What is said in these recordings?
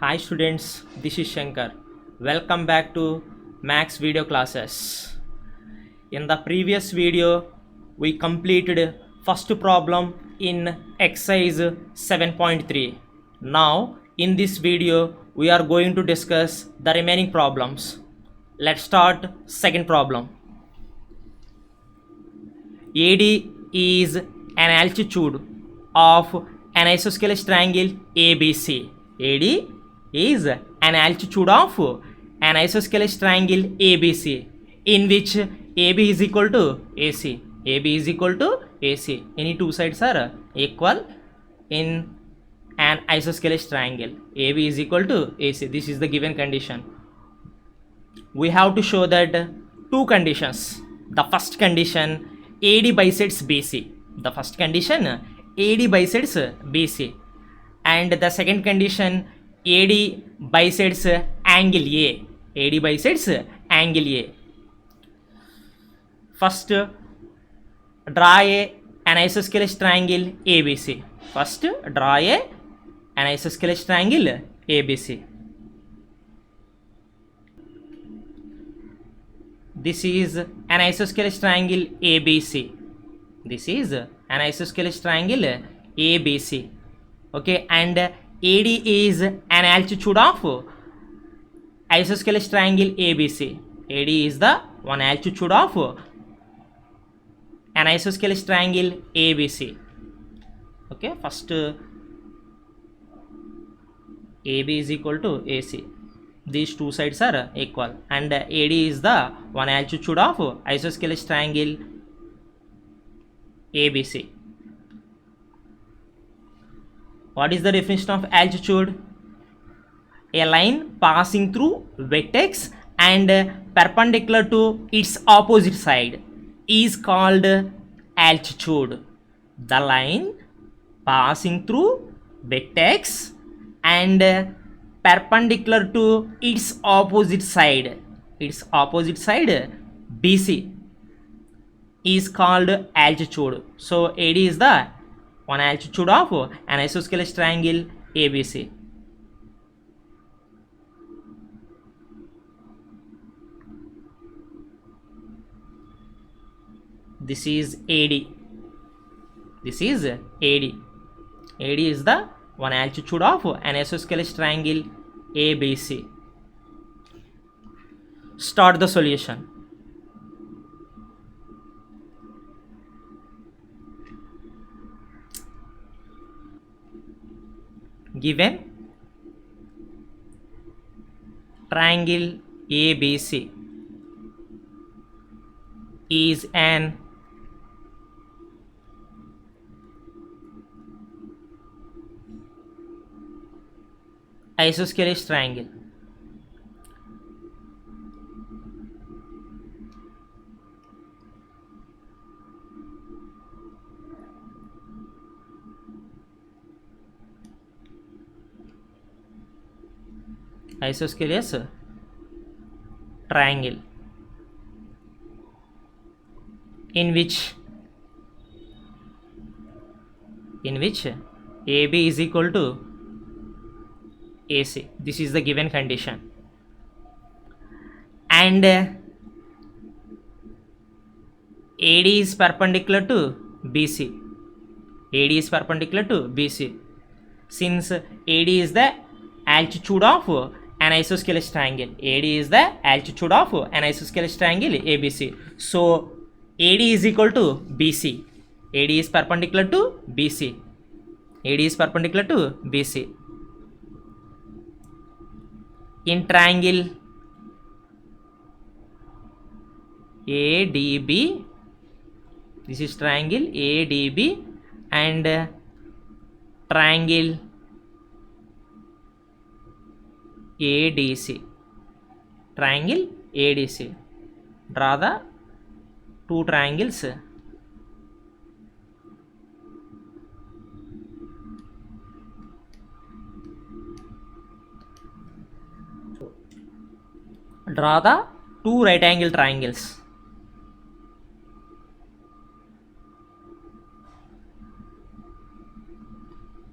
Hi students, this is Shankar. Welcome back to Max video classes. In the previous video, we completed first problem in exercise 7.3. Now, in this video, we are going to discuss the remaining problems. Let's start second problem. AD is an altitude of an isosceles triangle ABC. AD is an altitude of an isosceles triangle ABC in which AB is equal to AC. AB is equal to AC. Any two sides are equal in an isosceles triangle. AB is equal to AC. This is the given condition. We have to show that two conditions. The first condition, AD bisects BC. The first condition, AD bisects BC. And the second condition, AD bisects angle A. AD bisects angle A. First, draw an isosceles triangle ABC. First, draw an isosceles triangle ABC. This is an isosceles triangle ABC. This is an isosceles triangle ABC. Okay, and AD is an altitude of isosceles triangle ABC. AD is the one altitude of an isosceles triangle ABC. Okay, first AB is equal to AC. These two sides are equal, and AD is the one altitude of isosceles triangle ABC. What is the definition of altitude? A line passing through vertex and perpendicular to its opposite side is called altitude. The line passing through vertex and perpendicular to its opposite side BC is called altitude. So AD is the one altitude of an isosceles triangle ABC. This is AD. This is AD. AD is the one altitude of an isosceles triangle ABC. Start the solution. Given triangle ABC is an isosceles triangle. Isosceles triangle in which AB is equal to AC. This is the given condition, and AD is perpendicular to BC. AD is perpendicular to BC. Since AD is the altitude of an isosceles triangle, AD is the altitude of an isosceles triangle ABC. So AD is equal to BC. AD is perpendicular to BC. AD is perpendicular to BC. In triangle ADB, this is triangle ADB, and triangle ADC. Triangle ADC. Draw the two triangles. Draw the two right angle triangles.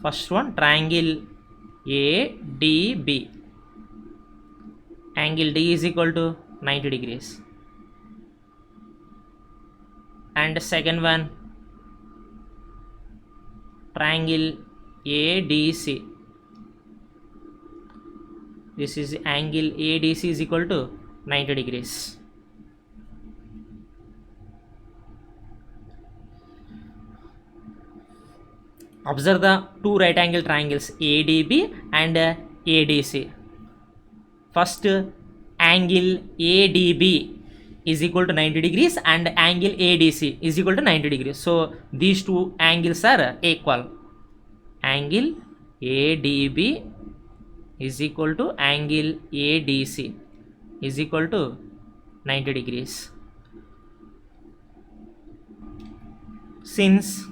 First one, triangle ADB. Angle D is equal to 90 degrees. And second one, triangle ADC. This is angle ADC is equal to 90 degrees. Observe the two right angle triangles ADB and ADC. First, angle ADB is equal to 90 degrees and angle ADC is equal to 90 degrees. So these two angles are equal. Angle ADB is equal to angle ADC is equal to 90 degrees. Since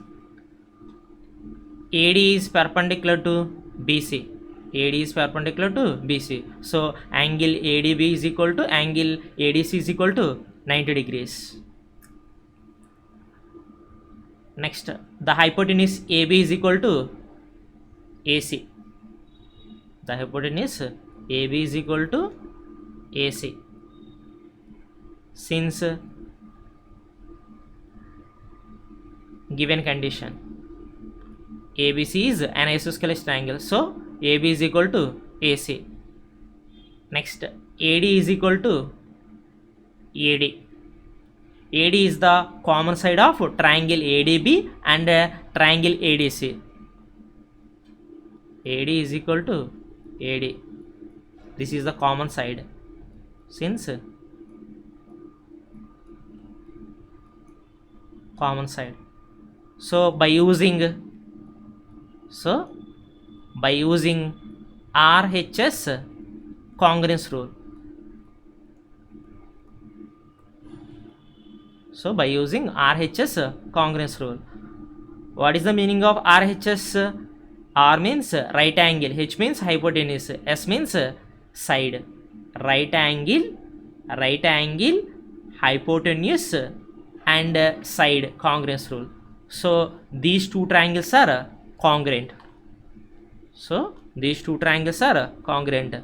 AD is perpendicular to BC, AD is perpendicular to BC, so angle ADB is equal to angle ADC is equal to 90 degrees. Next, the hypotenuse AB is equal to AC. The hypotenuse AB is equal to AC. Since given condition ABC is an isosceles triangle, so AB is equal to AC. Next, AD is equal to AD. AD is the common side of triangle ADB and triangle ADC. AD is equal to AD. This is the common side. Since common side, so by using RHS congruence rule. So by using RHS congruence rule. What is the meaning of RHS? R means right angle, H means hypotenuse, S means side. Right angle, hypotenuse and side congruence rule. So these two triangles are congruent. So these two triangles are congruent.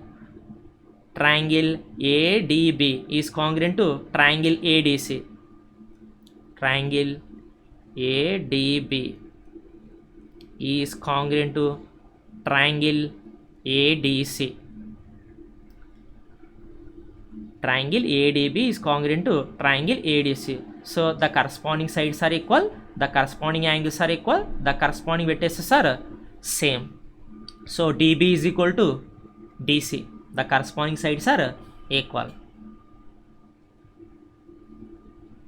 Triangle ADB is congruent to triangle ADC. Triangle ADB is congruent to triangle ADC. Triangle ADB is congruent to triangle ADC. So the corresponding sides are equal, the corresponding angles are equal, the corresponding vertices are same. So DB is equal to DC. The corresponding sides are equal.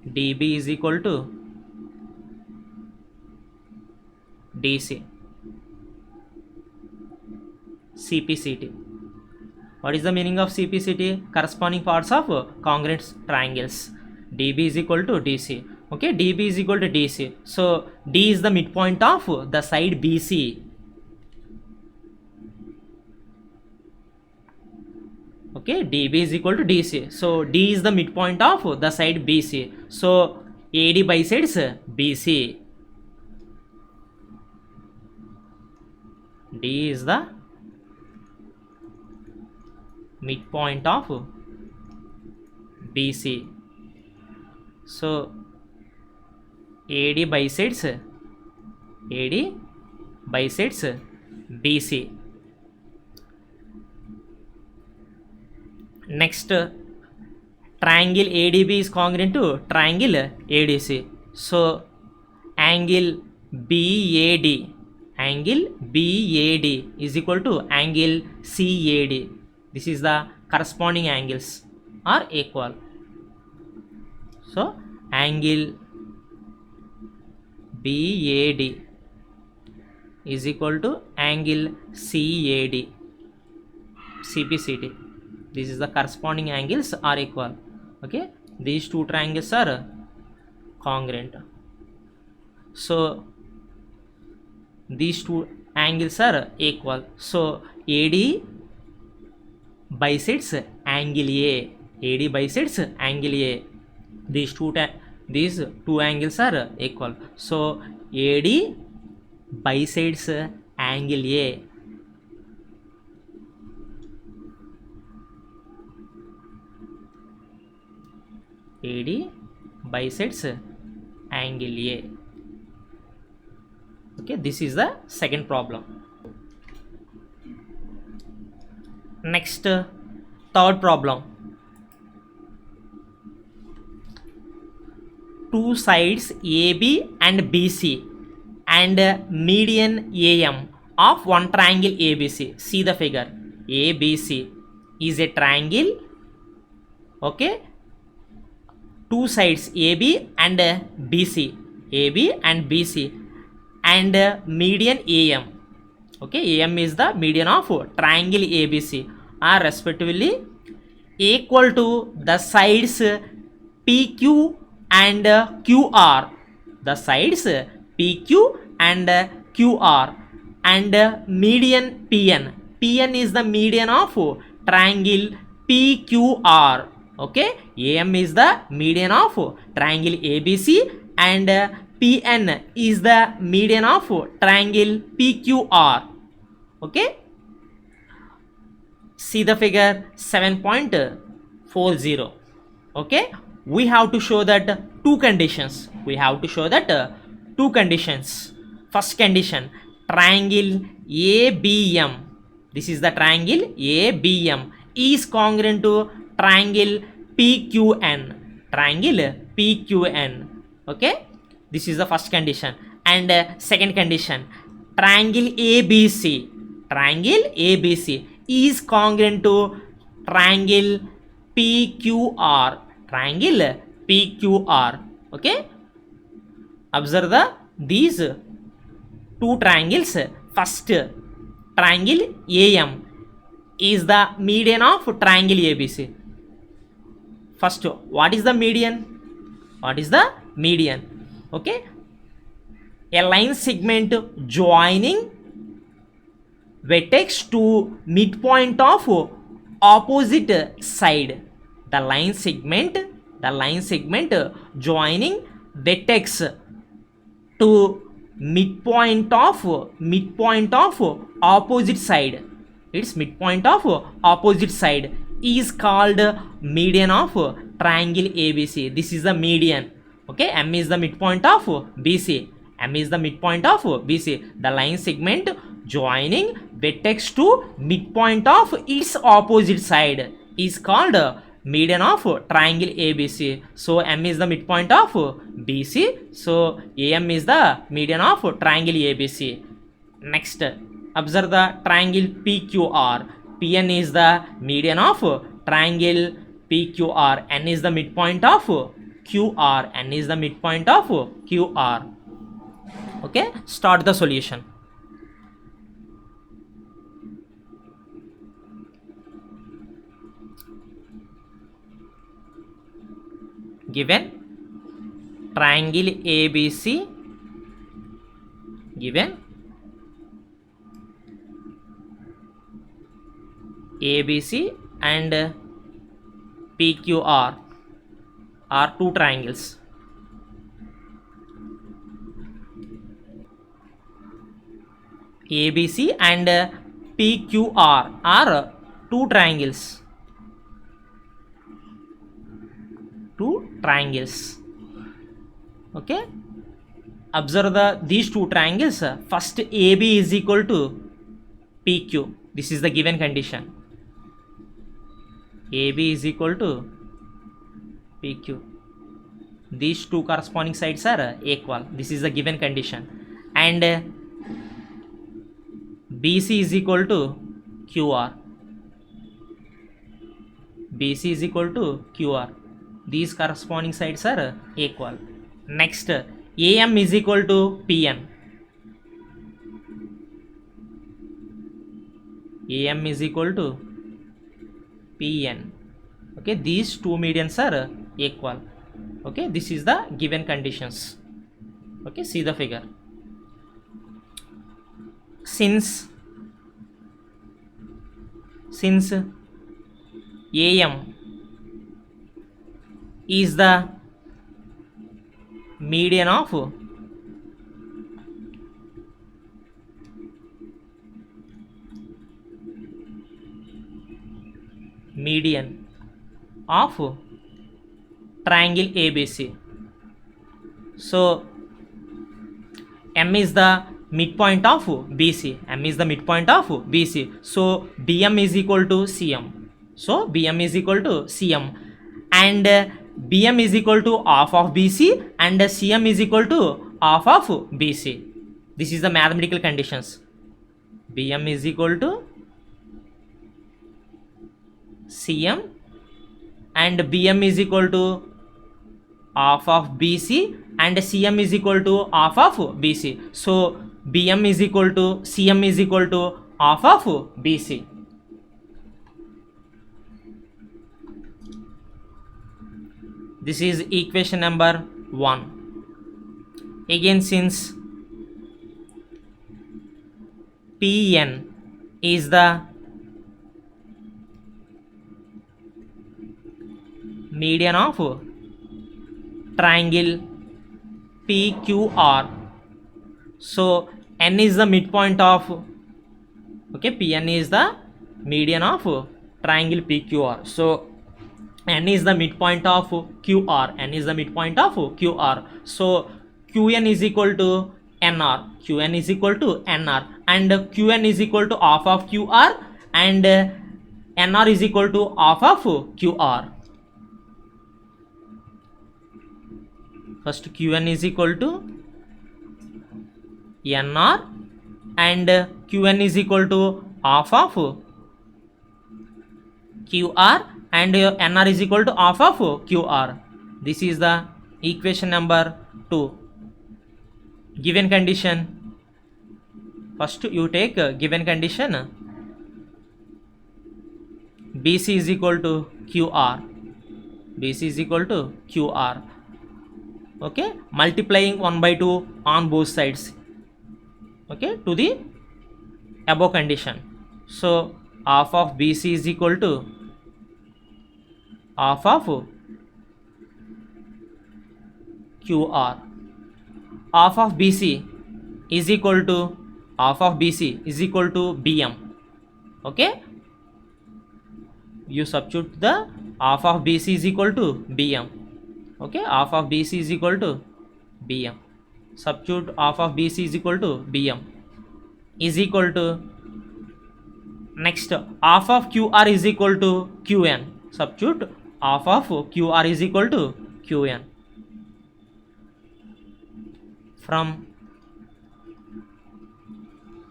DB is equal to DC. CPCT. What is the meaning of CPCT? Corresponding parts of congruent triangles. DB is equal to DC. Okay, DB is equal to DC. So D is the midpoint of the side BC. Okay, DB is equal to DC. So D is the midpoint of the side BC. So AD bisects BC. D is the midpoint of BC. So AD bisects BC. Next, triangle ADB is congruent to triangle ADC. So angle BAD is equal to angle CAD. This is the corresponding angles are equal. So angle BAD is equal to angle CAD. CPCT. This is the corresponding angles are equal. Okay, these two triangles are congruent. So these two angles are equal. So AD bisects angle A. AD bisects angle A. These two angles are equal. So AD bisects angle A. AD bisects angle A. Okay, this is the second problem. Next, third problem. Two sides AB and BC and median AM of one triangle ABC. See the figure. ABC is a triangle. Okay, two sides AB and BC, AB and BC, and median AM. Okay, AM is the median of triangle ABC, are respectively equal to the sides PQ and QR. The sides PQ and QR and median PN. PN is the median of triangle PQR. Okay, AM is the median of triangle ABC and PN is the median of triangle PQR. Okay, see the figure 7.40. Okay, we have to show that two conditions. First condition, triangle ABM. This is the triangle ABM is congruent to triangle PQN. Okay, this is the first condition. And second condition, triangle ABC is congruent to triangle PQR. Okay, observe these two triangles. First, triangle AM is the median of triangle ABC. First, what is the median? Okay, a line segment joining vertex to midpoint of opposite side. The line segment joining vertex to midpoint of opposite side. Its midpoint of opposite side is called median of triangle ABC. This is the median. Okay, M is the midpoint of BC. The line segment joining vertex to midpoint of its opposite side is called median of triangle ABC. So M is the midpoint of BC. So AM is the median of triangle ABC. Next, observe the triangle PQR. PN is the median of triangle PQR. N is the midpoint of QR. Okay, start the solution. Given triangle ABC, and PQR are two triangles. ABC and PQR are two triangles. Okay, observe these two triangles. First, AB is equal to PQ. This is the given condition. AB is equal to PQ. These two corresponding sides are equal. This is the given condition. And BC is equal to QR. These corresponding sides are equal. Next, AM is equal to PN. Okay, these two medians are equal. Okay, this is the given conditions. Okay, see the figure. Since AM is the median of triangle ABC. So M is the midpoint of BC. M is the midpoint of BC. So BM is equal to CM. So BM is equal to CM, and BM is equal to half of BC, and CM is equal to half of BC. This is the mathematical conditions. BM is equal to CM and BM is equal to half of BC and CM is equal to half of BC. So BM is equal to CM is equal to half of BC. This is equation number 1. Again, since PN is the median of triangle PQR, so N is the midpoint of, okay, PN is the median of triangle PQR. So N is the midpoint of QR. N is the midpoint of QR. So QN is equal to NR. QN is equal to NR, and QN is equal to half of QR, and NR is equal to half of QR. First Qn is equal to NR, and Qn is equal to half of QR, and NR is equal to half of QR. This is the equation number 2. Given condition, first you take given condition BC is equal to QR. BC is equal to QR. Okay, multiplying 1/2 on both sides, okay, to the above condition. So half of BC is equal to half of QR. Half of BC is equal to half of BC is equal to BM. Okay, you substitute the half of BC is equal to BM. Okay, half of BC is equal to BM. Substitute half of BC is equal to BM is equal to, next half of QR is equal to QN. Substitute half of QR is equal to QN from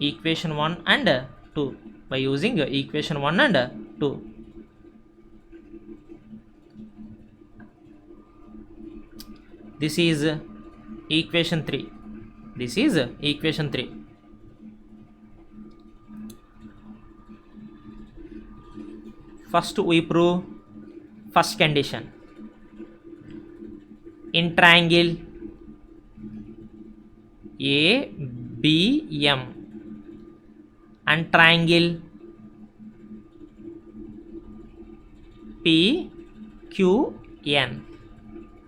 equation 1 and 2 by using equation 1 and 2. This is equation 3. This is equation 3. First we prove first condition. In triangle ABM and triangle PQN,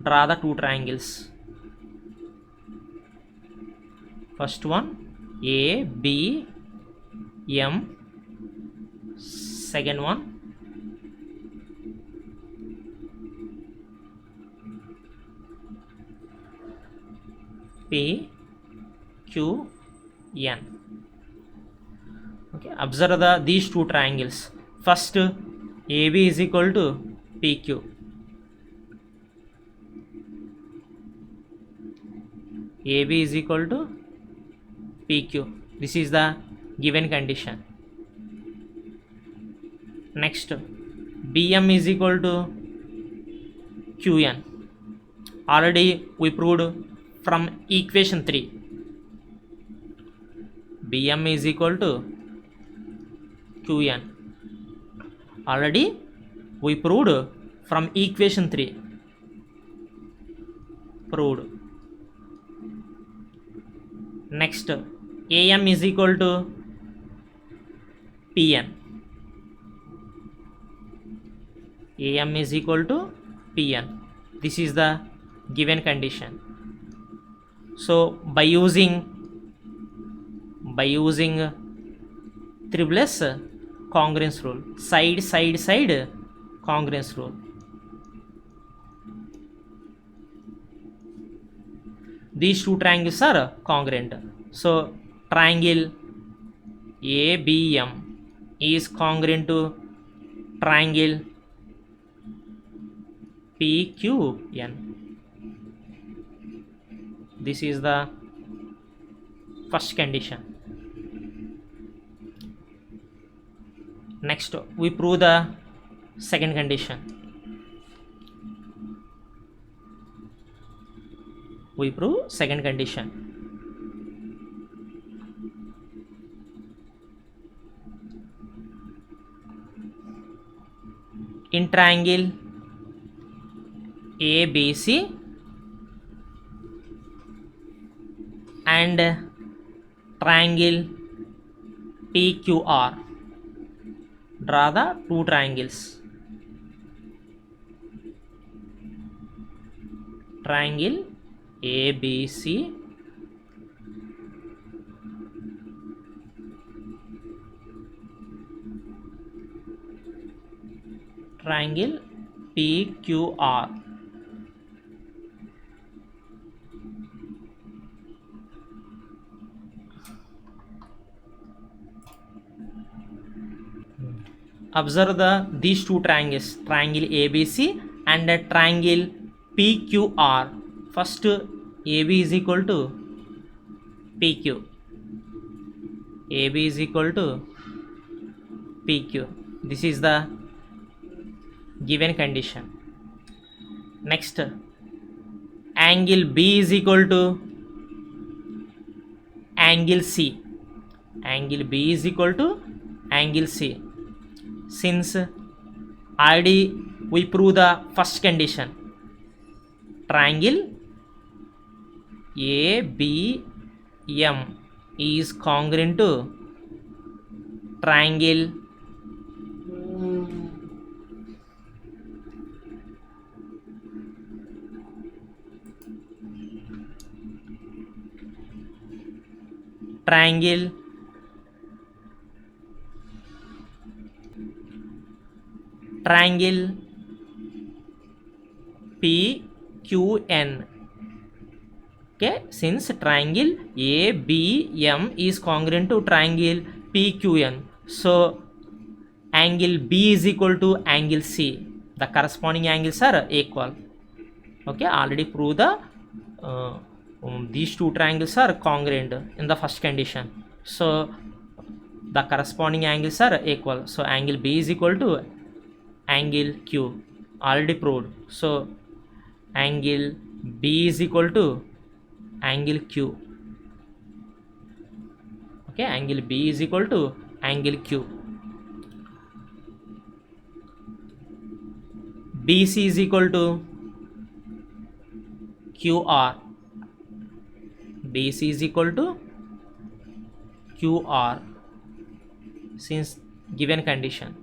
draw the two triangles. First one ABM, second one PQN. Okay, observe these two triangles. First AB is equal to PQ. AB is equal to PQ. This is the given condition. Next BM is equal to QN. Already we proved from equation 3. BM is equal to QN. Already we proved from equation 3. Proved. Next AM is equal to PN. AM is equal to PN. This is the given condition. So by using triple S congruence rule, side congruence rule, these two triangles are congruent. So triangle ABM is congruent to triangle PQN. This is the first condition. Next we prove the second condition. We prove second condition. In triangle ABC and triangle PQR, draw the two triangles. Triangle ABC triangle PQR. Observe these two triangles, triangle ABC and triangle PQR. First AB is equal to PQ. AB is equal to PQ. This is the given condition. Next, angle B is equal to angle C. Angle B is equal to angle C. Since already we prove the first condition, triangle ABM is congruent to triangle PQN. Okay, since triangle ABM is congruent to triangle PQN, so angle B is equal to angle C. The corresponding angles are equal. Okay, already prove the these two triangles are congruent in the first condition, so the corresponding angles are equal. So angle B is equal to angle Q, already proved. So angle B is equal to angle Q. Okay, angle B is equal to angle Q. BC is equal to QR. BC is equal to QR since given condition.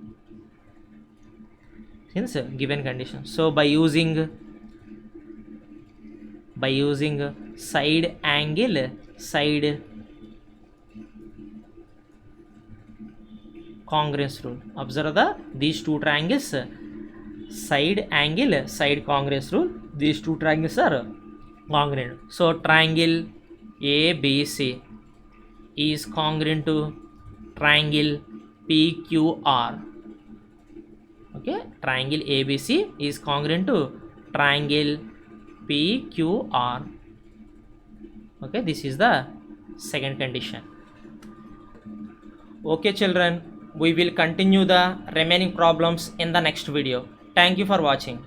So by using side congruence rule. Observe these two triangles, side congruence rule. These two triangles are congruent. So triangle ABC is congruent to triangle PQR. Okay, triangle ABC is congruent to triangle PQR. Okay, this is the second condition. Okay children, we will continue the remaining problems in the next video. Thank you for watching.